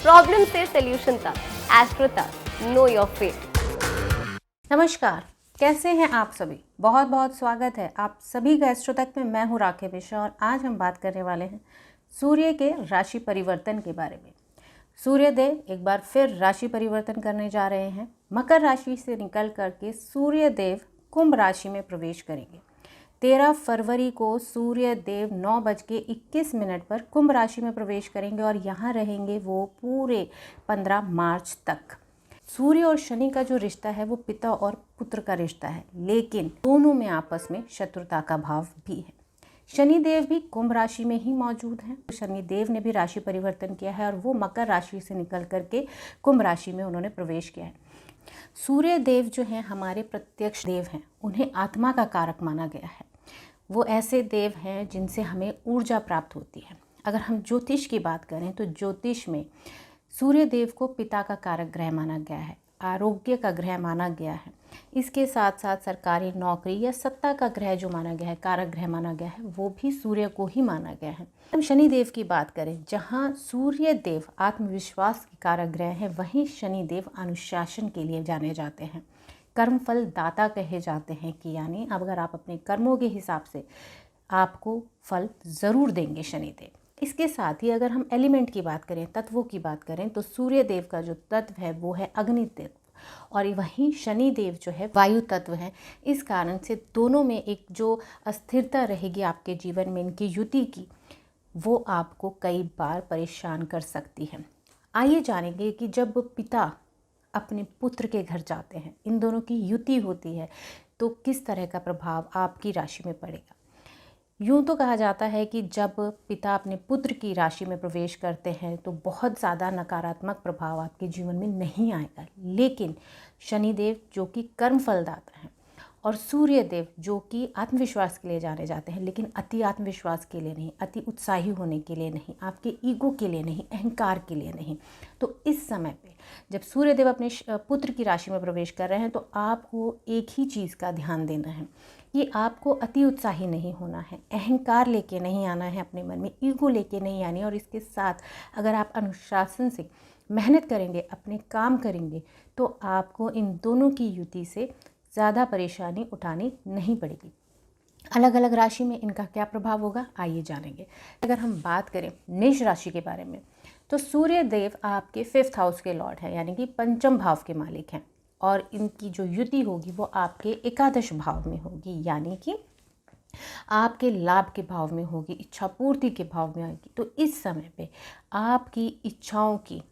Problem से solution तक, astro तक, नो योर फेट। नमस्कार, कैसे हैं आप सभी। बहुत बहुत स्वागत है आप सभी का एस्ट्रो तक में। मैं हूं राखी मिश्रा और आज हम बात करने वाले हैं सूर्य के राशि परिवर्तन के बारे में। सूर्यदेव एक बार फिर राशि परिवर्तन करने जा रहे हैं। मकर राशि से निकल करके सूर्यदेव कुंभ राशि में प्रवेश करेंगे। 13 फरवरी को सूर्यदेव 9:21 पर कुंभ राशि में प्रवेश करेंगे और यहाँ रहेंगे वो पूरे 15 मार्च तक। सूर्य और शनि का जो रिश्ता है वो पिता और पुत्र का रिश्ता है, लेकिन दोनों में आपस में शत्रुता का भाव भी है। शनिदेव भी कुंभ राशि में ही मौजूद हैं। शनिदेव ने भी राशि परिवर्तन किया है और वो मकर राशि से निकल करके कुंभ राशि में उन्होंने प्रवेश किया है। सूर्य देव जो हैं हमारे प्रत्यक्ष देव हैं, उन्हें आत्मा का कारक माना गया है। वो ऐसे देव हैं जिनसे हमें ऊर्जा प्राप्त होती है। अगर हम ज्योतिष की बात करें तो ज्योतिष में सूर्य देव को पिता का कारक ग्रह माना गया है, आरोग्य का ग्रह माना गया है। इसके साथ साथ सरकारी नौकरी या सत्ता का ग्रह जो माना गया है, कारक ग्रह माना गया है, वो भी सूर्य को ही माना गया है। हम शनि देव की बात करें, जहाँ सूर्य देव आत्मविश्वास के कारक ग्रह है, वहीं शनि देव अनुशासन के लिए जाने जाते हैं। कर्मफल दाता कहे जाते हैं कि यानी अगर आप अपने कर्मों के हिसाब से आपको फल ज़रूर देंगे शनिदेव। इसके साथ ही अगर हम एलिमेंट की बात करें, तत्वों की बात करें, तो सूर्य देव का जो तत्व है वो है अग्नि तत्व और वहीं शनि देव जो है वायु तत्व है। इस कारण से दोनों में एक जो अस्थिरता रहेगी आपके जीवन में इनकी युति की, वो आपको कई बार परेशान कर सकती है। आइए जानेंगे कि जब पिता अपने पुत्र के घर जाते हैं, इन दोनों की युति होती है, तो किस तरह का प्रभाव आपकी राशि में पड़ेगा। यूँ तो कहा जाता है कि जब पिता अपने पुत्र की राशि में प्रवेश करते हैं तो बहुत ज़्यादा नकारात्मक प्रभाव आपके जीवन में नहीं आएगा, लेकिन शनिदेव जो कि कर्म फलदाता हैं और सूर्य देव जो कि आत्मविश्वास के लिए जाने जाते हैं, लेकिन अति आत्मविश्वास के लिए नहीं, अति उत्साही होने के लिए नहीं, आपके ईगो के लिए नहीं, अहंकार के लिए नहीं। तो इस समय पे जब सूर्य देव अपने पुत्र की राशि में प्रवेश कर रहे हैं तो आपको एक ही चीज़ का ध्यान देना है कि आपको अति उत्साही नहीं होना है, अहंकार लेके नहीं आना है अपने मन में, ईगो लेके नहीं आनी। और इसके साथ अगर आप अनुशासन से मेहनत करेंगे, अपने काम करेंगे, तो आपको इन दोनों की युति से ज़्यादा परेशानी उठानी नहीं पड़ेगी। अलग अलग राशि में इनका क्या प्रभाव होगा, आइए जानेंगे। अगर हम बात करें मेष राशि के बारे में, तो सूर्य देव आपके 5th हाउस के लॉर्ड हैं, यानी कि पंचम भाव के मालिक हैं और इनकी जो युति होगी वो आपके एकादश भाव में होगी, यानी कि आपके लाभ के भाव में होगी, इच्छा पूर्ति के भाव में होगी। तो इस समय पे आपकी इच्छाओं की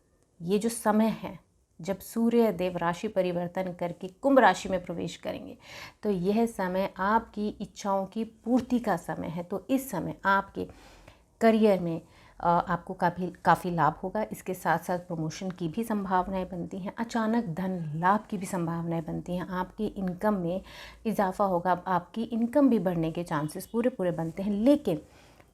ये जो समय है, जब सूर्य देव राशि परिवर्तन करके कुंभ राशि में प्रवेश करेंगे, तो यह समय आपकी इच्छाओं की पूर्ति का समय है। तो इस समय आपके करियर में आपको काफ़ी लाभ होगा। इसके साथ साथ प्रमोशन की भी संभावनाएं बनती हैं, अचानक धन लाभ की भी संभावनाएं बनती हैं, आपकी इनकम में इजाफा होगा, आपकी इनकम भी बढ़ने के चांसेस पूरे बनते हैं। लेकिन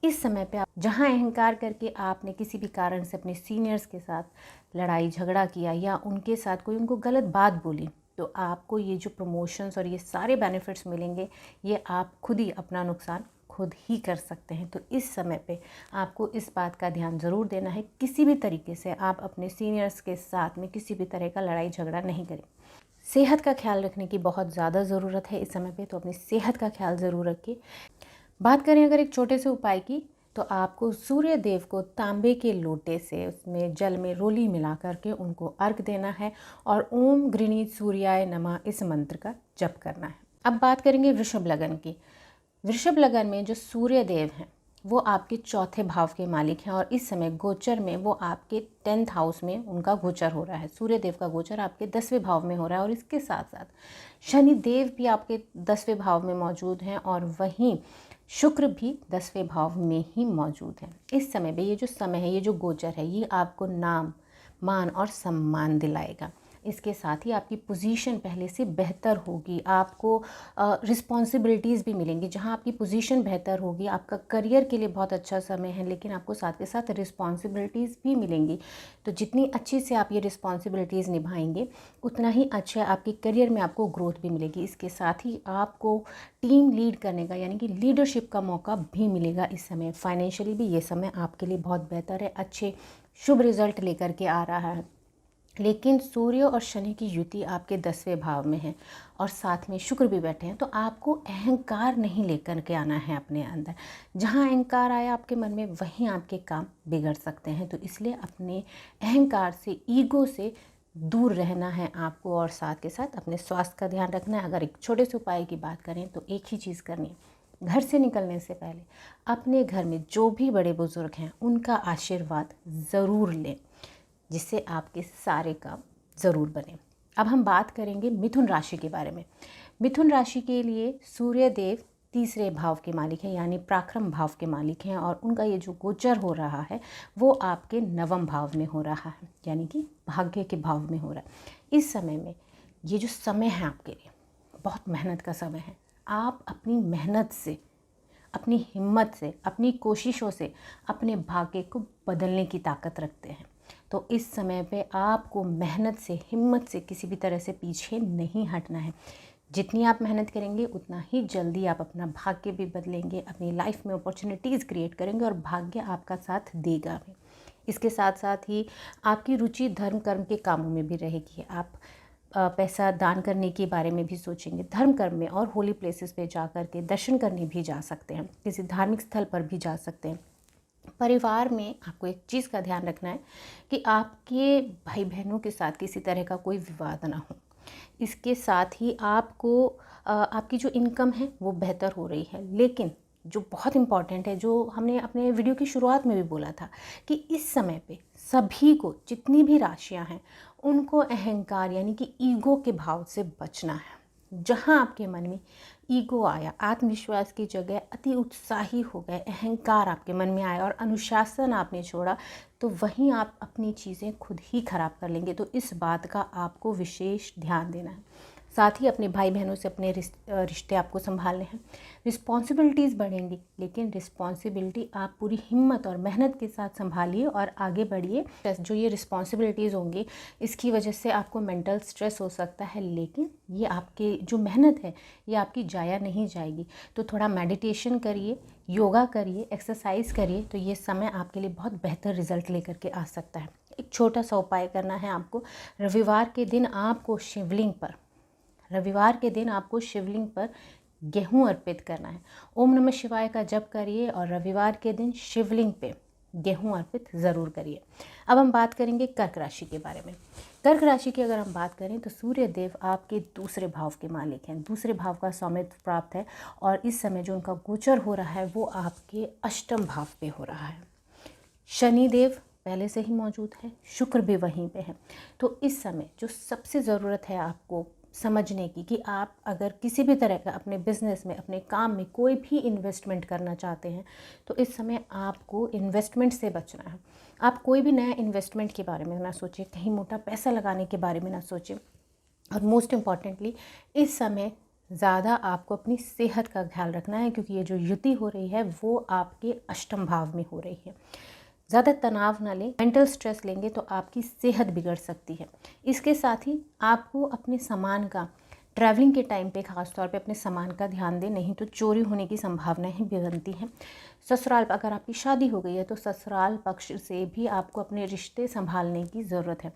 इस समय पे आप जहां अहंकार करके आपने किसी भी कारण से अपने सीनियर्स के साथ लड़ाई झगड़ा किया या उनके साथ कोई उनको गलत बात बोली, तो आपको ये जो प्रमोशंस और ये सारे बेनिफिट्स मिलेंगे, ये आप खुद ही अपना नुकसान खुद ही कर सकते हैं। तो इस समय पे आपको इस बात का ध्यान ज़रूर देना है, किसी भी तरीके से आप अपने सीनियर्स के साथ में किसी भी तरह का लड़ाई झगड़ा नहीं करें। सेहत का ख्याल रखने की बहुत ज़्यादा ज़रूरत है इस समय पे, तो अपनी सेहत का ख्याल ज़रूर रखिए। बात करें अगर एक छोटे से उपाय की, तो आपको सूर्य देव को तांबे के लोटे से उसमें जल में रोली मिला करके उनको अर्घ देना है और ओम गृणीत सूर्याय नमः इस मंत्र का जप करना है। अब बात करेंगे वृषभ लगन की। वृषभ लगन में जो सूर्य देव हैं वो आपके 4थे भाव के मालिक हैं और इस समय गोचर में वो आपके 10th हाउस में उनका गोचर हो रहा है। सूर्य देव का गोचर आपके 10वें भाव में हो रहा है और इसके साथ साथ शनि देव भी आपके 10वें भाव में मौजूद हैं और वहीं शुक्र भी 10वें भाव में ही मौजूद है। इस समय पे ये जो समय है, ये जो गोचर है, ये आपको नाम, मान और सम्मान दिलाएगा। इसके साथ ही आपकी पोजीशन पहले से बेहतर होगी, आपको रिस्पॉन्सिबिलिटीज़ भी मिलेंगी। जहां आपकी पोजीशन बेहतर होगी, आपका करियर के लिए बहुत अच्छा समय है, लेकिन आपको साथ के साथ रिस्पॉन्सिबिलिटीज़ भी मिलेंगी। तो जितनी अच्छी से आप ये रिस्पॉन्सिबिलिटीज़ निभाएंगे, उतना ही अच्छा आपके करियर में आपको ग्रोथ भी मिलेगी। इसके साथ ही आपको टीम लीड करने का यानी कि लीडरशिप का मौका भी मिलेगा। इस समय फाइनेंशियली भी ये समय आपके लिए बहुत बेहतर है। अच्छे शुभ रिजल्ट लेकर के आ रहा है। लेकिन सूर्य और शनि की युति आपके 10वें भाव में है और साथ में शुक्र भी बैठे हैं, तो आपको अहंकार नहीं लेकर के आना है अपने अंदर। जहाँ अहंकार आया आपके मन में, वहीं आपके काम बिगड़ सकते हैं। तो इसलिए अपने अहंकार से, ईगो से दूर रहना है आपको और साथ के साथ अपने स्वास्थ्य का ध्यान रखना है। अगर एक छोटे से उपाय की बात करें तो एक ही चीज़ करनी है, घर से निकलने से पहले अपने घर में जो भी बड़े बुजुर्ग हैं उनका आशीर्वाद ज़रूर लें, जिससे आपके सारे काम ज़रूर बने। अब हम बात करेंगे मिथुन राशि के बारे में। मिथुन राशि के लिए सूर्य देव 3रे भाव के मालिक हैं, यानी पराक्रम भाव के मालिक हैं, और उनका ये जो गोचर हो रहा है वो आपके 9वें भाव में हो रहा है, यानी कि भाग्य के भाव में हो रहा है। इस समय में ये जो समय है आपके लिए बहुत मेहनत का समय है। आप अपनी मेहनत से, अपनी हिम्मत से, अपनी कोशिशों से अपने भाग्य को बदलने की ताकत रखते हैं। तो इस समय पे आपको मेहनत से, हिम्मत से किसी भी तरह से पीछे नहीं हटना है। जितनी आप मेहनत करेंगे उतना ही जल्दी आप अपना भाग्य भी बदलेंगे, अपनी लाइफ में अपॉर्चुनिटीज़ क्रिएट करेंगे और भाग्य आपका साथ देगा भी। इसके साथ साथ ही आपकी रुचि धर्म कर्म के कामों में भी रहेगी। आप पैसा दान करने के बारे में भी सोचेंगे, धर्म कर्म में, और होली प्लेसेस पे जा कर के दर्शन करने भी जा सकते हैं, किसी धार्मिक स्थल पर भी जा सकते हैं। परिवार में आपको एक चीज़ का ध्यान रखना है कि आपके भाई बहनों के साथ किसी तरह का कोई विवाद ना हो। इसके साथ ही आपको आपकी जो इनकम है वो बेहतर हो रही है। लेकिन जो बहुत इम्पॉर्टेंट है, जो हमने अपने वीडियो की शुरुआत में भी बोला था, कि इस समय पे सभी को, जितनी भी राशियां हैं, उनको अहंकार यानी कि ईगो के भाव से बचना है। जहाँ आपके मन में ईगो आया, आत्मविश्वास की जगह अति उत्साही हो गए, अहंकार आपके मन में आया और अनुशासन आपने छोड़ा, तो वहीं आप अपनी चीज़ें खुद ही खराब कर लेंगे। तो इस बात का आपको विशेष ध्यान देना है। साथ ही अपने भाई बहनों से अपने रिश्ते आपको संभालने हैं। रिस्पॉन्सिबिलिटीज़ बढ़ेंगी, लेकिन रिस्पॉन्सिबिलिटी आप पूरी हिम्मत और मेहनत के साथ संभालिए और आगे बढ़िए। जो ये रिस्पॉन्सिबिलिटीज़ होंगी, इसकी वजह से आपको मेंटल स्ट्रेस हो सकता है, लेकिन ये आपकी जो मेहनत है ये आपकी जाया नहीं जाएगी। तो थोड़ा मेडिटेशन करिए, योगा करिए, एक्सरसाइज करिए, तो ये समय आपके लिए बहुत बेहतर रिजल्ट लेकर के आ सकता है। एक छोटा सा उपाय करना है आपको। रविवार के दिन आपको शिवलिंग पर गेहूं अर्पित करना है। ओम नमः शिवाय का जप करिए और रविवार के दिन शिवलिंग पे गेहूं अर्पित ज़रूर करिए। अब हम बात करेंगे कर्क राशि के बारे में। कर्क राशि की अगर हम बात करें तो सूर्य देव आपके 2रे भाव के मालिक हैं। 2रे भाव का स्वामित्व प्राप्त है और इस समय जो उनका गोचर हो रहा है वो आपके 8म भाव पे हो रहा है। शनि देव पहले से ही मौजूद है, शुक्र भी वहीं पे है। तो इस समय जो सबसे ज़रूरत है आपको समझने की, कि आप अगर किसी भी तरह का अपने बिजनेस में, अपने काम में कोई भी इन्वेस्टमेंट करना चाहते हैं, तो इस समय आपको इन्वेस्टमेंट से बचना है। आप कोई भी नया इन्वेस्टमेंट के बारे में ना सोचें, कहीं मोटा पैसा लगाने के बारे में ना सोचें, और मोस्ट इम्पॉर्टेंटली इस समय ज़्यादा आपको अपनी सेहत का ख्याल रखना है, क्योंकि ये जो युति हो रही है वो आपके 8म भाव में हो रही है। ज़्यादा तनाव ना लें, मेंटल स्ट्रेस लेंगे तो आपकी सेहत बिगड़ सकती है। इसके साथ ही आपको अपने सामान का, ट्रैवलिंग के टाइम पे ख़ास तौर पे अपने सामान का ध्यान दें, नहीं तो चोरी होने की संभावनाएं भी बनती हैं। ससुराल, अगर आपकी शादी हो गई है तो ससुराल पक्ष से भी आपको अपने रिश्ते संभालने की ज़रूरत है।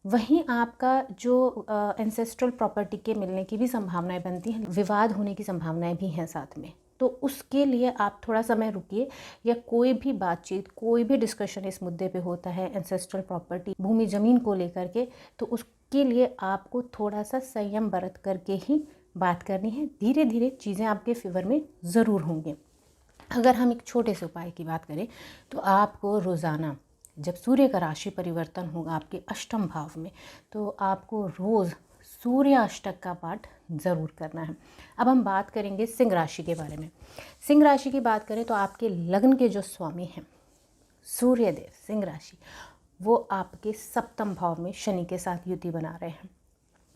वहीं आपका जो एंसेस्ट्रल प्रॉपर्टी के मिलने की भी संभावनाएं बनती हैं, विवाद होने की संभावनाएं भी हैं साथ में। तो उसके लिए आप थोड़ा समय रुकिए, या कोई भी बातचीत, कोई भी डिस्कशन इस मुद्दे पे होता है एंसेस्ट्रल प्रॉपर्टी, भूमि ज़मीन को लेकर के, तो उसके लिए आपको थोड़ा सा संयम बरत करके ही बात करनी है। धीरे धीरे चीज़ें आपके फेवर में ज़रूर होंगी। अगर हम एक छोटे से उपाय की बात करें तो आपको रोज़ाना जब सूर्य का राशि परिवर्तन होगा आपके 8म भाव में, तो आपको रोज़ सूर्य अष्टक का पाठ ज़रूर करना है। अब हम बात करेंगे सिंह राशि के बारे में। सिंह राशि की बात करें तो आपके लग्न के जो स्वामी हैं सूर्यदेव, सिंह राशि, वो आपके 7म भाव में शनि के साथ युति बना रहे हैं।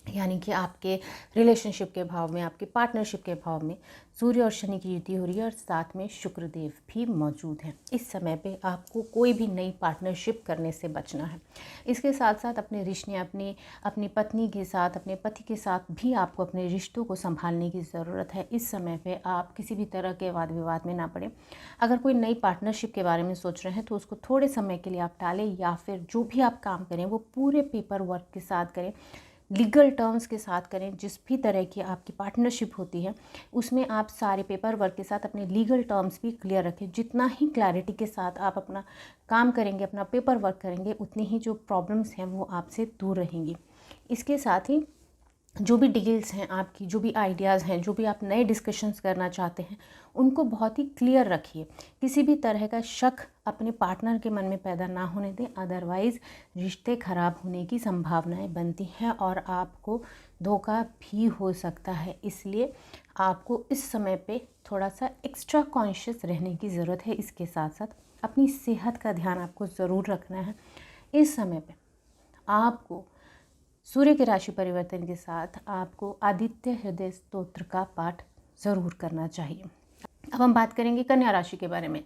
यानी कि आपके रिलेशनशिप के भाव में, आपके पार्टनरशिप के भाव में सूर्य और शनि की युति हो रही है और साथ में शुक्रदेव भी मौजूद हैं। इस समय पे आपको कोई भी नई पार्टनरशिप करने से बचना है। इसके साथ साथ अपने रिश्ते, अपनी पत्नी के साथ, अपने पति के साथ भी आपको अपने रिश्तों को संभालने की ज़रूरत है। इस समय पे आप किसी भी तरह के वाद विवाद में ना पड़े। अगर कोई नई पार्टनरशिप के बारे में सोच रहे हैं तो उसको थोड़े समय के लिए आप टालें, या फिर जो भी आप काम करें वो पूरे पेपर वर्क के साथ करें, लीगल टर्म्स के साथ करें। जिस भी तरह की आपकी पार्टनरशिप होती है उसमें आप सारे पेपर वर्क के साथ अपने लीगल टर्म्स भी क्लियर रखें। जितना ही क्लैरिटी के साथ आप अपना काम करेंगे, अपना पेपर वर्क करेंगे, उतनी ही जो प्रॉब्लम्स हैं वो आपसे दूर रहेंगी। इसके साथ ही जो भी डील्स हैं आपकी, जो भी आइडियाज़ हैं, जो भी आप नए डिस्कशंस करना चाहते हैं, उनको बहुत ही क्लियर रखिए। किसी भी तरह का शक अपने पार्टनर के मन में पैदा ना होने दें, अदरवाइज़ रिश्ते ख़राब होने की संभावनाएं बनती हैं और आपको धोखा भी हो सकता है। इसलिए आपको इस समय पे थोड़ा सा एक्स्ट्रा कॉन्शियस रहने की ज़रूरत है। इसके साथ साथ अपनी सेहत का ध्यान आपको ज़रूर रखना है। इस समय पे आपको सूर्य के राशि परिवर्तन के साथ आपको आदित्य हृदय स्तोत्र का पाठ ज़रूर करना चाहिए। अब हम बात करेंगे कन्या राशि के बारे में।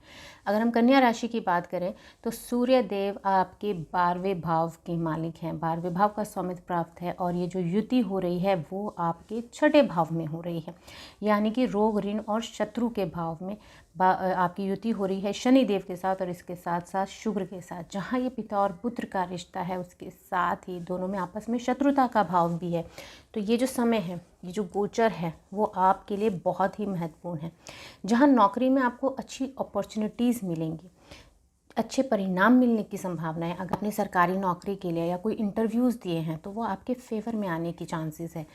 अगर हम कन्या राशि की बात करें तो सूर्य देव आपके 12वें भाव के मालिक हैं, 12वें भाव का स्वामित्व प्राप्त है और ये जो युति हो रही है वो आपके 6ठे भाव में हो रही है, यानी कि रोग, ऋण और शत्रु के भाव में आपकी युति हो रही है शनि देव के साथ और इसके साथ साथ शुक्र के साथ। जहाँ ये पिता और पुत्र का रिश्ता है उसके साथ ही दोनों में आपस में शत्रुता का भाव भी है। तो ये जो समय है, ये जो गोचर है वो आपके लिए बहुत ही महत्वपूर्ण है। जहाँ नौकरी में आपको अच्छी अपॉर्चुनिटीज़ मिलेंगी, अच्छे परिणाम मिलने की संभावना है। अगर आपने सरकारी नौकरी के लिए या कोई इंटरव्यूज़ दिए हैं तो वो आपके फेवर में आने की चांसेस है।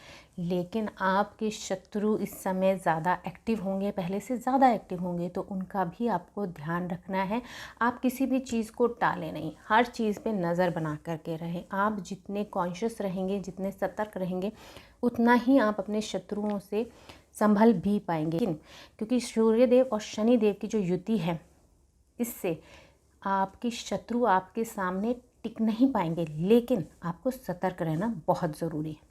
लेकिन आपके शत्रु इस समय ज़्यादा एक्टिव होंगे, पहले से ज़्यादा एक्टिव होंगे, तो उनका भी आपको ध्यान रखना है। आप किसी भी चीज़ को टालें नहीं, हर चीज़ पे नज़र बना करके रहें। आप जितने कॉन्शियस रहेंगे, जितने सतर्क रहेंगे, उतना ही आप अपने शत्रुओं से संभल भी पाएंगे। क्योंकि सूर्यदेव और शनिदेव की जो युति है, इससे आपके शत्रु आपके सामने टिक नहीं पाएंगे, लेकिन आपको सतर्क रहना बहुत ज़रूरी है।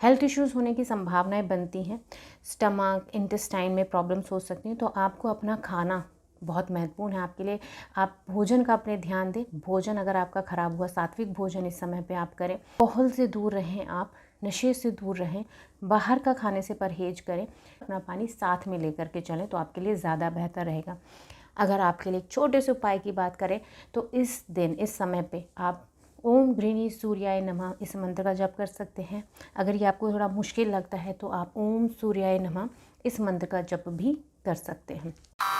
हेल्थ इश्यूज़ होने की संभावनाएं बनती हैं, स्टमक, इंटेस्टाइन में प्रॉब्लम्स हो सकती हैं। तो आपको अपना खाना बहुत महत्वपूर्ण है आपके लिए। आप भोजन का अपने ध्यान दें। भोजन अगर आपका ख़राब हुआ, सात्विक भोजन इस समय पे आप करें। अल्कोहल से दूर रहें, आप नशे से दूर रहें, बाहर का खाने से परहेज करें, अपना पानी साथ में लेकर के चलें तो आपके लिए ज़्यादा बेहतर रहेगा। अगर आपके लिए एक छोटे से उपाय की बात करें तो इस दिन, इस समय पे आप ओम गृहिणी सूर्याय नमः इस मंत्र का जप कर सकते हैं। अगर ये आपको थोड़ा मुश्किल लगता है तो आप ओम सूर्याय नमः इस मंत्र का जप भी कर सकते हैं।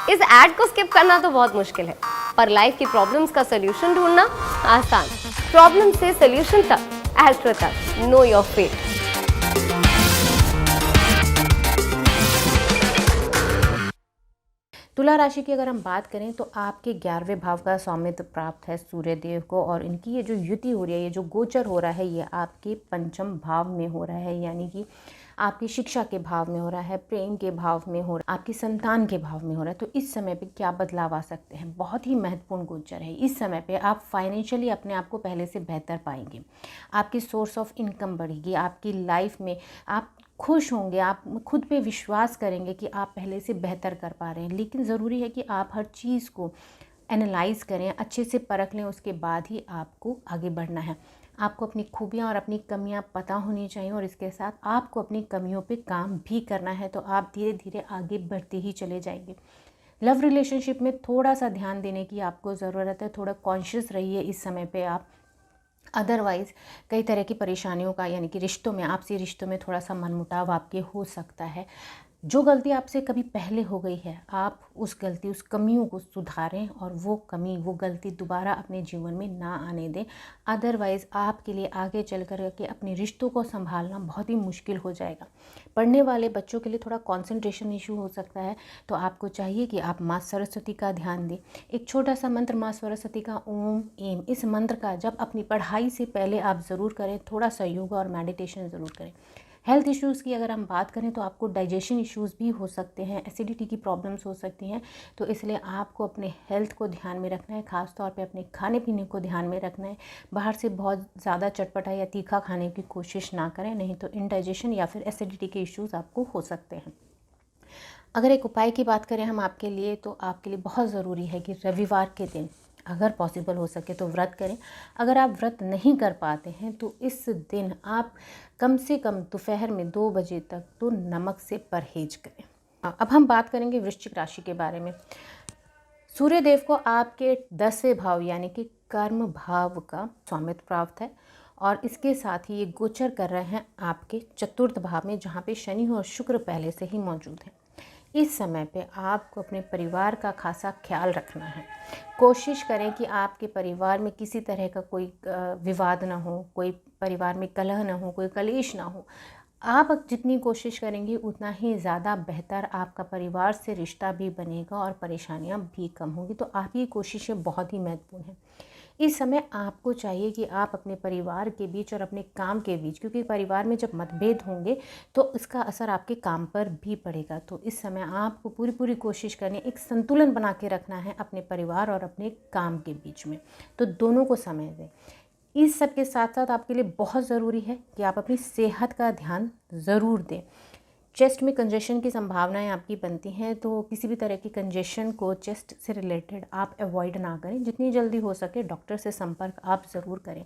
इस ऐड को स्किप करना तो बहुत मुश्किल है, पर लाइफ की प्रॉब्लम्स का सोल्यूशन ढूंढना आसान। प्रॉब्लम से सोल्यूशन तक, एस्ट्रो तक, नो योर फेट। तुला राशि की अगर हम बात करें तो आपके 11वें भाव का स्वामित्व प्राप्त है सूर्य देव को और इनकी ये जो युति हो रही है, ये जो गोचर हो रहा है, ये आपके पंचम भाव में हो रहा है, यानी कि आपकी शिक्षा के भाव में हो रहा है, प्रेम के भाव में हो रहा है, आपकी संतान के भाव में हो रहा है। तो इस समय पे क्या बदलाव आ सकते हैं? बहुत ही महत्वपूर्ण गोचर है। इस समय पे आप फाइनेंशियली अपने आप को पहले से बेहतर पाएंगे, आपकी सोर्स ऑफ इनकम बढ़ेगी, आपकी लाइफ में आप खुश होंगे, आप खुद पे विश्वास करेंगे कि आप पहले से बेहतर कर पा रहे हैं। लेकिन ज़रूरी है कि आप हर चीज़ को एनालाइज़ करें, अच्छे से परख लें, उसके बाद ही आपको आगे बढ़ना है। आपको अपनी खूबियाँ और अपनी कमियाँ पता होनी चाहिए और इसके साथ आपको अपनी कमियों पे काम भी करना है, तो आप धीरे धीरे आगे बढ़ते ही चले जाएंगे। लव रिलेशनशिप में थोड़ा सा ध्यान देने की आपको ज़रूरत है, थोड़ा कॉन्शियस रहिए इस समय पे आप। अदरवाइज़ कई तरह की परेशानियों का, यानी कि रिश्तों में, आपसी रिश्तों में थोड़ा सा मनमुटाव आपके हो सकता है। जो गलती आपसे कभी पहले हो गई है, आप उस गलती, उस कमियों को सुधारें और वो कमी, वो गलती दोबारा अपने जीवन में ना आने दें। अदरवाइज़ आपके लिए आगे चल कर के अपने रिश्तों को संभालना बहुत ही मुश्किल हो जाएगा। पढ़ने वाले बच्चों के लिए थोड़ा कंसंट्रेशन इशू हो सकता है, तो आपको चाहिए कि आप माँ सरस्वती का ध्यान दें। एक छोटा सा मंत्र माँ सरस्वती का ओम एम, इस मंत्र का जब अपनी पढ़ाई से पहले आप ज़रूर करें। थोड़ा सा योगा और मेडिटेशन ज़रूर करें। हेल्थ इश्यूज़ की अगर हम बात करें तो आपको डाइजेशन इश्यूज़ भी हो सकते हैं, एसिडिटी की प्रॉब्लम्स हो सकती हैं। तो इसलिए आपको अपने हेल्थ को ध्यान में रखना है, ख़ास तौर पे अपने खाने पीने को ध्यान में रखना है। बाहर से बहुत ज़्यादा चटपटा या तीखा खाने की कोशिश ना करें, नहीं तो इंडाइजेशन या फिर एसिडिटी के इश्यूज़ आपको हो सकते हैं। अगर एक उपाय की बात करें हम आपके लिए, तो आपके लिए बहुत ज़रूरी है कि रविवार के दिन अगर पॉसिबल हो सके तो व्रत करें। अगर आप व्रत नहीं कर पाते हैं तो इस दिन आप कम से कम दोपहर में 2 बजे तक तो नमक से परहेज करें। अब हम बात करेंगे वृश्चिक राशि के बारे में। सूर्य देव को आपके 10वें भाव यानी कि कर्म भाव का स्वामित्व प्राप्त है और इसके साथ ही ये गोचर कर रहे हैं आपके चतुर्थ भाव में, जहाँ पे शनि और शुक्र पहले से ही मौजूद हैं। इस समय पे आपको अपने परिवार का खासा ख्याल रखना है। कोशिश करें कि आपके परिवार में किसी तरह का कोई विवाद ना हो, कोई परिवार में कलह ना हो, कोई कलेश ना हो। आप जितनी कोशिश करेंगी उतना ही ज़्यादा बेहतर आपका परिवार से रिश्ता भी बनेगा और परेशानियां भी कम होंगी। तो आपकी कोशिशें बहुत ही महत्वपूर्ण हैं। इस समय आपको चाहिए कि आप अपने परिवार के बीच और अपने काम के बीच, क्योंकि परिवार में जब मतभेद होंगे तो इसका असर आपके काम पर भी पड़ेगा। तो इस समय आपको पूरी कोशिश करनी, एक संतुलन बना के रखना है अपने परिवार और अपने काम के बीच में। तो दोनों को समय दें। इस सब के साथ साथ आपके लिए बहुत ज़रूरी है कि आप अपनी सेहत का ध्यान ज़रूर दें। चेस्ट में कंजेशन की संभावनाएं आपकी बनती हैं, तो किसी भी तरह की कंजेशन को चेस्ट से रिलेटेड आप अवॉइड ना करें। जितनी जल्दी हो सके डॉक्टर से संपर्क आप ज़रूर करें।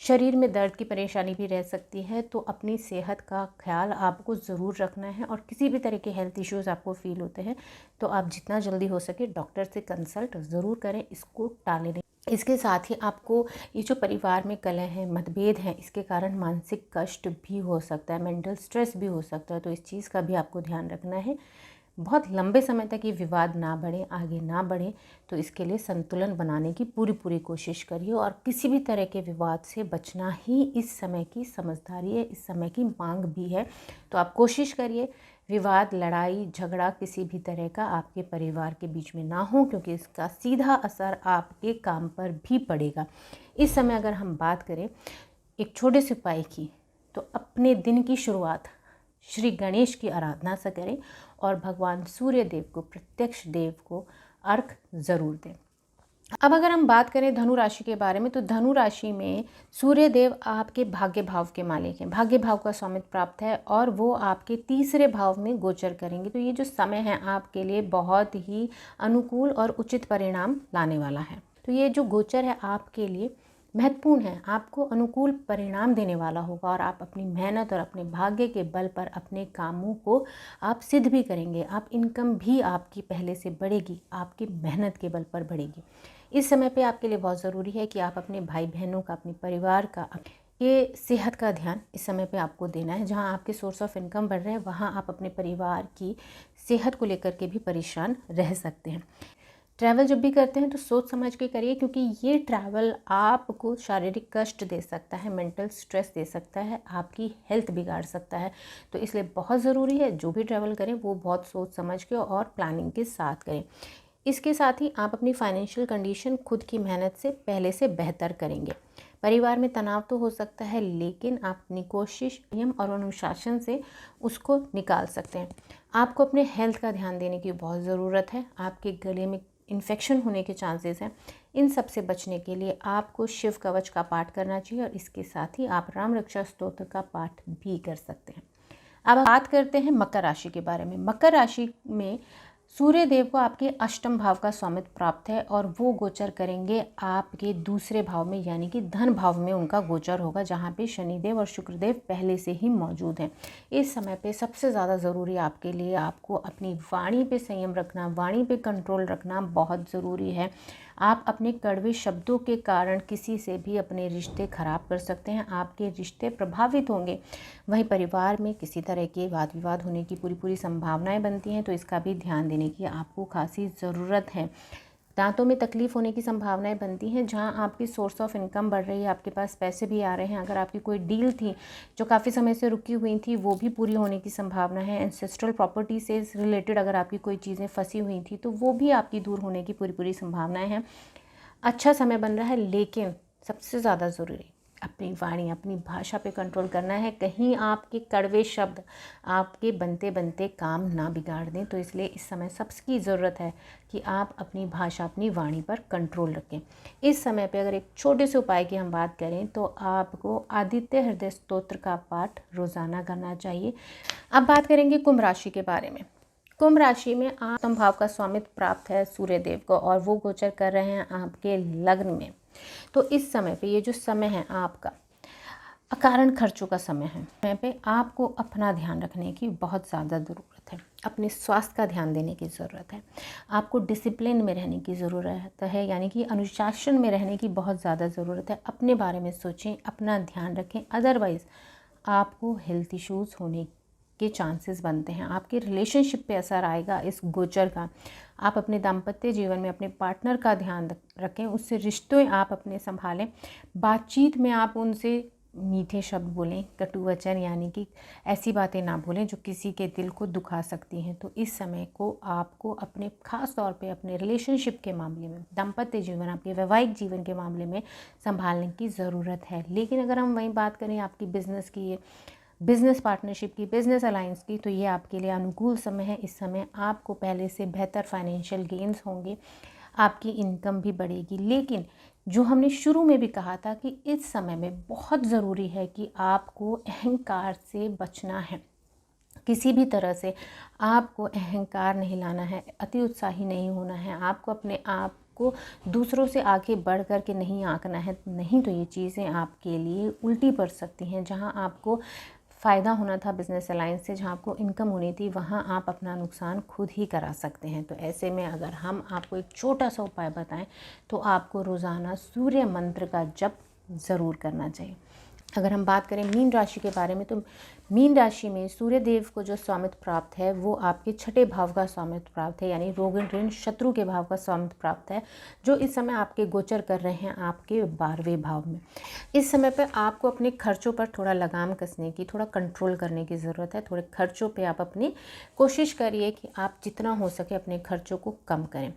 शरीर में दर्द की परेशानी भी रह सकती है, तो अपनी सेहत का ख्याल आपको ज़रूर रखना है। और किसी भी तरह के हेल्थ इश्यूज़ आपको फील होते हैं तो आप जितना जल्दी हो सके डॉक्टर से कंसल्ट ज़रूर करें, इसको टालें नहीं। इसके साथ ही आपको ये जो परिवार में कलह है, मतभेद हैं, इसके कारण मानसिक कष्ट भी हो सकता है, मेंटल स्ट्रेस भी हो सकता है। तो इस चीज़ का भी आपको ध्यान रखना है। बहुत लंबे समय तक ये विवाद ना बढ़े, आगे ना बढ़े, तो इसके लिए संतुलन बनाने की पूरी कोशिश करिए। और किसी भी तरह के विवाद से बचना ही इस समय की समझदारी है, इस समय की मांग भी है। तो आप कोशिश करिए विवाद, लड़ाई झगड़ा किसी भी तरह का आपके परिवार के बीच में ना हो, क्योंकि इसका सीधा असर आपके काम पर भी पड़ेगा। इस समय अगर हम बात करें एक छोटे से उपाय की, तो अपने दिन की शुरुआत श्री गणेश की आराधना से करें और भगवान सूर्य देव को, प्रत्यक्ष देव को अर्घ ज़रूर दें। अब अगर हम बात करें धनु राशि के बारे में, तो धनु राशि में सूर्य देव आपके भाग्य भाव के मालिक हैं। भाग्य भाव का स्वामित्व प्राप्त है और वो आपके 3रे भाव में गोचर करेंगे। तो ये जो समय है आपके लिए बहुत ही अनुकूल और उचित परिणाम लाने वाला है। तो ये जो गोचर है आपके लिए महत्वपूर्ण है, आपको अनुकूल परिणाम देने वाला होगा और आप अपनी मेहनत और अपने भाग्य के बल पर अपने कामों को आप सिद्ध भी करेंगे। आप इनकम भी आपकी पहले से बढ़ेगी, आपकी मेहनत के बल पर बढ़ेगी। इस समय पे आपके लिए बहुत ज़रूरी है कि आप अपने भाई बहनों का, अपने परिवार का, ये सेहत का ध्यान इस समय पे आपको देना है। जहाँ आपके सोर्स ऑफ इनकम बढ़ रहे हैं वहाँ आप अपने परिवार की सेहत को लेकर के भी परेशान रह सकते हैं। ट्रैवल जब भी करते हैं तो सोच समझ के करिए, क्योंकि ये ट्रैवल आपको शारीरिक कष्ट दे सकता है, मेंटल स्ट्रेस दे सकता है, आपकी हेल्थ बिगाड़ सकता है। तो इसलिए बहुत ज़रूरी है जो भी ट्रैवल करें वो बहुत सोच समझ के और प्लानिंग के साथ करें। इसके साथ ही आप अपनी फाइनेंशियल कंडीशन खुद की मेहनत से पहले से बेहतर करेंगे। परिवार में तनाव तो हो सकता है, लेकिन आप अपनी कोशिश, नियम और अनुशासन से उसको निकाल सकते हैं। आपको अपने हेल्थ का ध्यान देने की बहुत ज़रूरत है। आपके गले में इन्फेक्शन होने के चांसेस हैं। इन सब से बचने के लिए आपको शिव कवच का पाठ करना चाहिए और इसके साथ ही आप राम रक्षा स्तोत्र का पाठ भी कर सकते हैं। अब बात करते हैं मकर राशि के बारे में। मकर राशि में सूर्य देव को आपके 8म भाव का स्वामित्व प्राप्त है और वो गोचर करेंगे आपके 2रे भाव में, यानी कि धन भाव में उनका गोचर होगा, जहाँ पे शनिदेव और शुक्रदेव पहले से ही मौजूद हैं। इस समय पे सबसे ज़्यादा ज़रूरी आपके लिए आपको अपनी वाणी पे संयम रखना, वाणी पे कंट्रोल रखना बहुत ज़रूरी है। आप अपने कड़वे शब्दों के कारण किसी से भी अपने रिश्ते खराब कर सकते हैं, आपके रिश्ते प्रभावित होंगे। वहीं परिवार में किसी तरह के वाद विवाद होने की पूरी संभावनाएं बनती हैं, तो इसका भी ध्यान देने की आपको खासी ज़रूरत है। दांतों में तकलीफ होने की संभावनाएं बनती हैं। जहां आपकी सोर्स ऑफ इनकम बढ़ रही है, आपके पास पैसे भी आ रहे हैं, अगर आपकी कोई डील थी जो काफ़ी समय से रुकी हुई थी वो भी पूरी होने की संभावना है। एंसेस्ट्रल प्रॉपर्टी से रिलेटेड अगर आपकी कोई चीज़ें फंसी हुई थी तो वो भी आपकी दूर होने की पूरी संभावनाएं हैं। अच्छा समय बन रहा है, लेकिन सबसे ज़्यादा ज़रूरी अपनी वाणी, अपनी भाषा पे कंट्रोल करना है। कहीं आपके कड़वे शब्द आपके बनते बनते काम ना बिगाड़ दें। तो इसलिए इस समय सबकी ज़रूरत है कि आप अपनी भाषा, अपनी वाणी पर कंट्रोल रखें। इस समय पे अगर एक छोटे से उपाय की हम बात करें तो आपको आदित्य हृदय स्तोत्र का पाठ रोज़ाना करना चाहिए। अब बात करेंगे कुंभ राशि के बारे में। कुंभ राशि में आत्म भाव का स्वामित्व प्राप्त है सूर्य देव को, और वो गोचर कर रहे हैं आपके लग्न में। तो इस समय पे, ये जो समय है आपका अकारण खर्चों का समय है, समय पे आपको अपना ध्यान रखने की बहुत ज़्यादा ज़रूरत है। अपने स्वास्थ्य का ध्यान देने की ज़रूरत है। आपको डिसिप्लिन में रहने की ज़रूरत है, यानी कि अनुशासन में रहने की बहुत ज़्यादा ज़रूरत है। अपने बारे में सोचें, अपना ध्यान रखें, अदरवाइज़ आपको हेल्थ इश्यूज़ होने के चांसेस बनते हैं। आपके रिलेशनशिप पे असर आएगा इस गोचर का। आप अपने दाम्पत्य जीवन में अपने पार्टनर का ध्यान रखें, उससे रिश्ते आप अपने संभालें। बातचीत में आप उनसे मीठे शब्द बोलें, कटु वचन यानी कि ऐसी बातें ना बोलें जो किसी के दिल को दुखा सकती हैं। तो इस समय को आपको अपने खास तौर पे अपने रिलेशनशिप के मामले में, दाम्पत्य जीवन, आपके वैवाहिक जीवन के मामले में संभालने की ज़रूरत है। लेकिन अगर हम वहीं बात करें आपकी बिज़नेस की, बिज़नेस पार्टनरशिप की, बिज़नेस अलायंस की, तो ये आपके लिए अनुकूल समय है। इस समय आपको पहले से बेहतर फाइनेंशियल गेन्स होंगे, आपकी इनकम भी बढ़ेगी। लेकिन जो हमने शुरू में भी कहा था कि इस समय में बहुत ज़रूरी है कि आपको अहंकार से बचना है। किसी भी तरह से आपको अहंकार नहीं लाना है, अति उत्साही नहीं होना है। आपको अपने आप को दूसरों से आगे बढ़ कर के नहीं आंकना है, नहीं तो ये चीज़ें आपके लिए उल्टी पड़ सकती हैं। जहाँ आपको फ़ायदा होना था बिज़नेस अलायंस से, जहाँ आपको इनकम होनी थी, वहाँ आप अपना नुकसान खुद ही करा सकते हैं। तो ऐसे में अगर हम आपको एक छोटा सा उपाय बताएं तो आपको रोज़ाना सूर्य मंत्र का जप ज़रूर करना चाहिए। अगर हम बात करें मीन राशि के बारे में, तो मीन राशि में सूर्य देव को जो स्वामित्व प्राप्त है वो आपके छठे भाव का स्वामित्व प्राप्त है, यानी रोग ऋण शत्रु के भाव का स्वामित्व प्राप्त है, जो इस समय आपके गोचर कर रहे हैं आपके 12वें भाव में। इस समय पर आपको अपने खर्चों पर थोड़ा लगाम कसने की, थोड़ा कंट्रोल करने की ज़रूरत है। थोड़े खर्चों पे आप अपनी कोशिश करिए कि आप जितना हो सके अपने खर्चों को कम करें।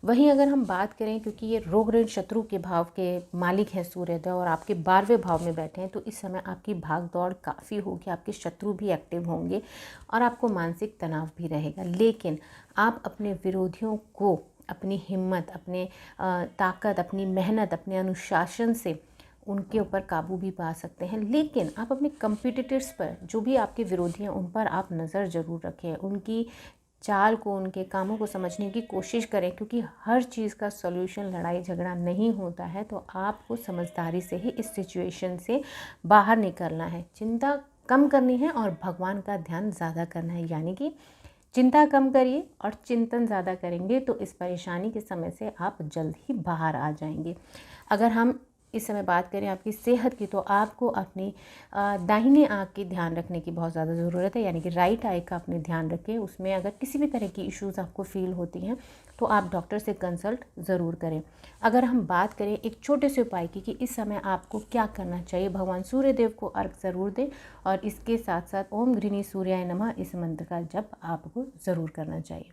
वहीं अगर हम बात करें, क्योंकि ये रोग ऋण शत्रु के भाव के मालिक हैं सूर्यदेव और आपके 12वें भाव में बैठे हैं, तो इस समय आपकी भाग दौड़ काफ़ी होगी, आपके शत्रु भी एक्टिव होंगे और आपको मानसिक तनाव भी रहेगा। लेकिन आप अपने विरोधियों को अपनी हिम्मत, अपने ताकत, अपनी मेहनत, अपने अनुशासन से उनके ऊपर काबू भी पा सकते हैं। लेकिन आप अपने कम्पिटिटर्स पर, जो भी आपके विरोधी हैं, उन पर आप नज़र ज़रूर रखें, उनकी चाल को, उनके कामों को समझने की कोशिश करें, क्योंकि हर चीज़ का सॉल्यूशन लड़ाई झगड़ा नहीं होता है। तो आपको समझदारी से ही इस सिचुएशन से बाहर निकलना है, चिंता कम करनी है और भगवान का ध्यान ज़्यादा करना है। यानी कि चिंता कम करिए और चिंतन ज़्यादा करेंगे तो इस परेशानी के समय से आप जल्द ही बाहर आ जाएंगे। अगर हम इस समय बात करें आपकी सेहत की, तो आपको अपनी दाहिने आँख की ध्यान रखने की बहुत ज़्यादा ज़रूरत है, यानी कि राइट आई का अपने ध्यान रखें। उसमें अगर किसी भी तरह की इश्यूज़ आपको फील होती हैं तो आप डॉक्टर से कंसल्ट ज़रूर करें। अगर हम बात करें एक छोटे से उपाय की कि इस समय आपको क्या करना चाहिए, भगवान सूर्यदेव को अर्घ ज़रूर दें और इसके साथ साथ ओम गृणी सूर्याय नमः इस मंत्र का जप आपको ज़रूर करना चाहिए।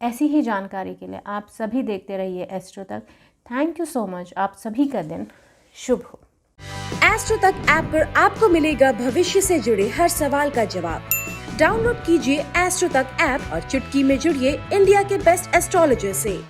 ऐसी ही जानकारी के लिए आप सभी देखते रहिए एस्ट्रो तक। Thank you so much. आप सभी का दिन शुभ हो। एस्ट्रो तक ऐप पर आपको मिलेगा भविष्य से जुड़े हर सवाल का जवाब। डाउनलोड कीजिए एस्ट्रो तक ऐप और चुटकी में जुड़िए इंडिया के बेस्ट एस्ट्रोलॉजर से।